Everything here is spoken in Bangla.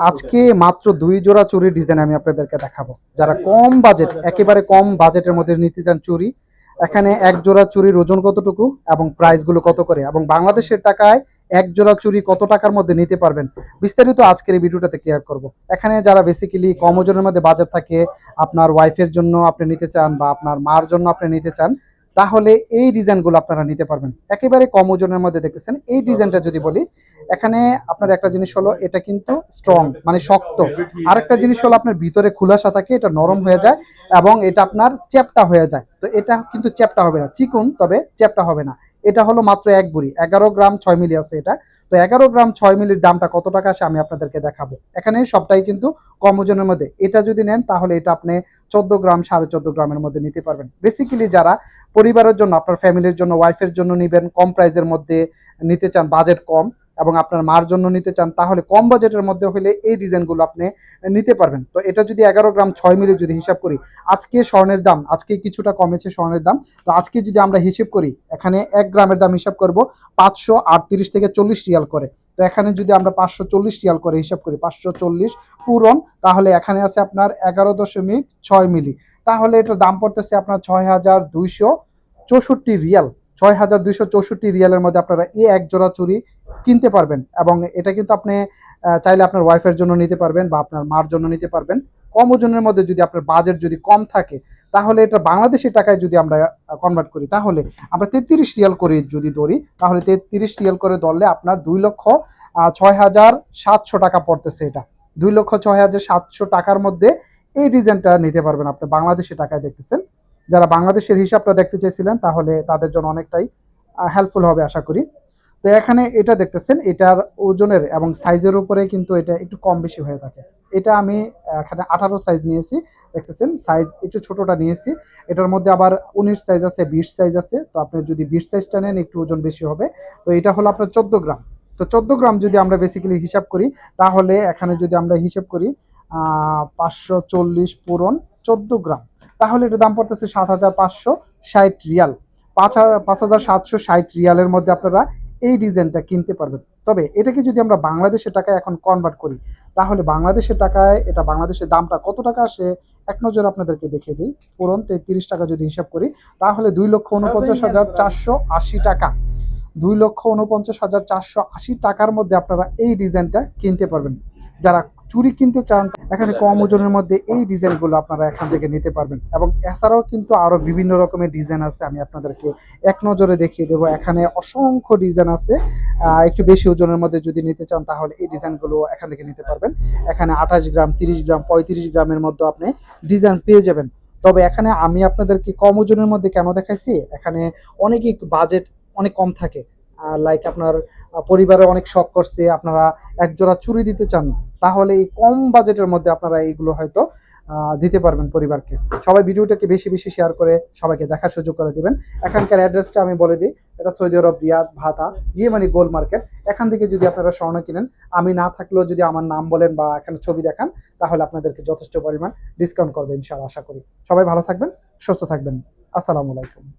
আজকে মাত্র ২ জোড়া চুড়ির ডিজাইন আমি আপনাদেরকে দেখাবো। যারা কম বাজেট, একেবারে কম বাজেটের মধ্যে নিতে চান চুড়ি, এখানে এক জোড়া চুড়ির ওজন কতটুকু এবং প্রাইসগুলো কত করে এবং বাংলাদেশের টাকায় এক জোড়া চুড়ি কত টাকার মধ্যে নিতে পারবেন, বিস্তারিত আজকের এই ভিডিওটাতে ক্লিয়ার করব। এখানে যারা বেসিক্যালি কম ওজনের মধ্যে বাজেট থাকে, আপনার ওয়াইফের জন্য আপনি নিতে চান বা আপনার মার জন্য আপনি নিতে চান, তাহলে এই ডিজাইনগুলো আপনারা নিতে পারবেন। একেবারে কম ওজনের মধ্যে দেখতেছেন এই ডিজাইনটা যদি বলি, এখানে আপনার একটা জিনিস হলো এটা কিন্তু স্ট্রং মানে শক্ত, আরেকটা জিনিস হলো আপনার ভিতরে খুলাসা থাকে, এটা নরম হয়ে যায় এবং এটা আপনার চ্যাপ্টা হয়ে যায়। তো এটা কিন্তু চ্যাপ্টা হবে না, চিকুন তবে চ্যাপ্টা হবে না। এটা হলো মাত্র এক বুড়ি, 11 গ্রাম 6 মিলি আছে এটা। তো 11 গ্রাম 6 মিলির দামটা কত টাকা আসে আমি আপনাদেরকে দেখাবো। এখানে সবটাই কিন্তু কম ওজনের মধ্যে। এটা যদি নেন তাহলে এটা আপনি 14 গ্রাম 14.5 গ্রামের মধ্যে নিতে পারবেন। বেসিক্যালি যারা পরিবারের জন্য, আপনার ফ্যামিলির জন্য, ওয়াইফের জন্য নেবেন, কম প্রাইসের মধ্যে নিতে চান, বাজেট কম, এবং আপনার মার জন্য নিতে চান, তাহলে কম বাজেটের মধ্যে হলে এই ডিজাইনগুলো আপনি নিতে পারবেন। তো এটা যদি 11 গ্রাম 6 মিলি যদি হিসাব করি, আজকে স্বর্ণের দাম আজকে কিছুটা কমেছে স্বর্ণের দাম। তো আজকে যদি আমরা হিসেব করি, এখানে 1 গ্রামের দাম হিসাব করব 538 থেকে 40 রিয়াল করে। তো এখানে যদি আমরা 540 রিয়াল করে হিসাব করি, 540 পূরণ, তাহলে এখানে আছে আপনার 11.6 মিলি। তাহলে এটার দাম পড়তেছে আপনার 6,264 রিয়াল। 6,264 রিয়ালের মধ্যে আপনারা এই এক জোড়া চুড়ি কিনতে পারবেন। এবং এটা কিন্তু আপনি চাইলে আপনার ওয়াইফের জন্য নিতে পারবেন বা আপনার মার জন্য নিতে পারবেন। কম ওজনের মধ্যে যদি আপনার বাজেট যদি কম থাকে, তাহলে এটা বাংলাদেশি টাকায় যদি আমরা কনভার্ট করি, তাহলে আমরা 33 রিয়াল করে যদি ধরি, তাহলে 33 রিয়াল করে ধরলে আপনার 2,06,700 টাকা পড়তেছে। এটা 2,06,700 টাকার মধ্যে এই ডিজাইনটা নিতে পারবেন আপনি বাংলাদেশি টাকায়। দেখতেছেন, যারা বাংলাদেশের হিসাবটা দেখতে চেয়েছিলেন তাহলে তাদের জন্য অনেকটাই হেল্পফুল হবে আশা করি। তো এখানে এটা দেখতেছেন, এটার ওজনের এবং সাইজের উপরে কিন্তু এটা একটু কম বেশি হয়ে থাকে। এটা আমি এখানে 18 সাইজ নিয়েছি, দেখতেছেন সাইজ একটু ছোটটা নিয়েছি। এটার মধ্যে আবার 19 সাইজ আছে, 20 সাইজ আছে। তো আপনি যদি 20 সাইজটা নেন একটু ওজন বেশি হবে। তো এটা হলো আপনার 14 গ্রাম। তো 14 গ্রাম যদি আমরা বেসিক্যালি হিসাব করি, তাহলে এখানে যদি আমরা হিসাব করি 540 পূরণ 14 গ্রাম, তাহলে এটার দাম পড়তেছে 7,560 রিয়াল। 5,760 রিয়ালের মধ্যে আপনারা এই ডিজাইনটা কিনতে পারবেন। তবে এটাকে যদি আমরা বাংলাদেশের টাকায় এখন কনভার্ট করি, তাহলে বাংলাদেশের টাকায় এটা বাংলাদেশের দামটা কত টাকা আসে এক নজর আপনাদেরকে দেখিয়ে দিই। পুরন 33 টাকা যদি হিসাব করি, তাহলে 2,49,480 টাকা। 2,49,480 টাকার মধ্যে আপনারা এই ডিজাইনটা কিনতে পারবেন। যারা চুড়ি কিনতে চান, এখানে কম ওজনের মধ্যে এই ডিজাইনগুলো আপনারা এখান থেকে নিতে পারবেন। এবং এছাড়াও কিন্তু আরও বিভিন্ন রকমের ডিজাইন আছে, আমি আপনাদেরকে এক নজরে দেখিয়ে দেবো। এখানে অসংখ্য ডিজাইন আছে। একটু বেশি ওজনের মধ্যে যদি নিতে চান, তাহলে এই ডিজাইনগুলো এখান থেকে নিতে পারবেন। এখানে 28 গ্রাম, 30 গ্রাম, 35 গ্রামের মধ্যে আপনি ডিজাইন পেয়ে যাবেন। তবে এখানে আমি আপনাদেরকে কম ওজনের মধ্যে কেন দেখাইছি, এখানে অনেকেই বাজেট অনেক কম থাকে। লাইক আপনার পরিবারে অনেক শখ করছে, আপনারা এক জোড়া চুড়ি দিতে চান, তাহলে এই কম বাজেটের মধ্যে আপনারা এইগুলো হয়তো দিতে পারবেন পরিবারকে। সবাই ভিডিওটাকে বেশি বেশি শেয়ার করে সবাইকে দেখার সুযোগ করে দিবেন। এখানকার অ্যাড্রেসটা আমি বলে দিই, এটা সৌদি আরব রিয়াদ ভাতা ইয়েমানি গোল্ড মার্কেট। এখান থেকে যদি আপনারা স্বর্ণ কিনেন, আমি না থাকলেও যদি আমার নাম বলেন বা এখানে ছবি দেখান, তাহলে আপনাদেরকে যথেষ্ট পরিমাণ ডিসকাউন্ট করবে ইনশাআল্লাহ আশা করি। সবাই ভালো থাকবেন, সুস্থ থাকবেন। আসসালামু আলাইকুম।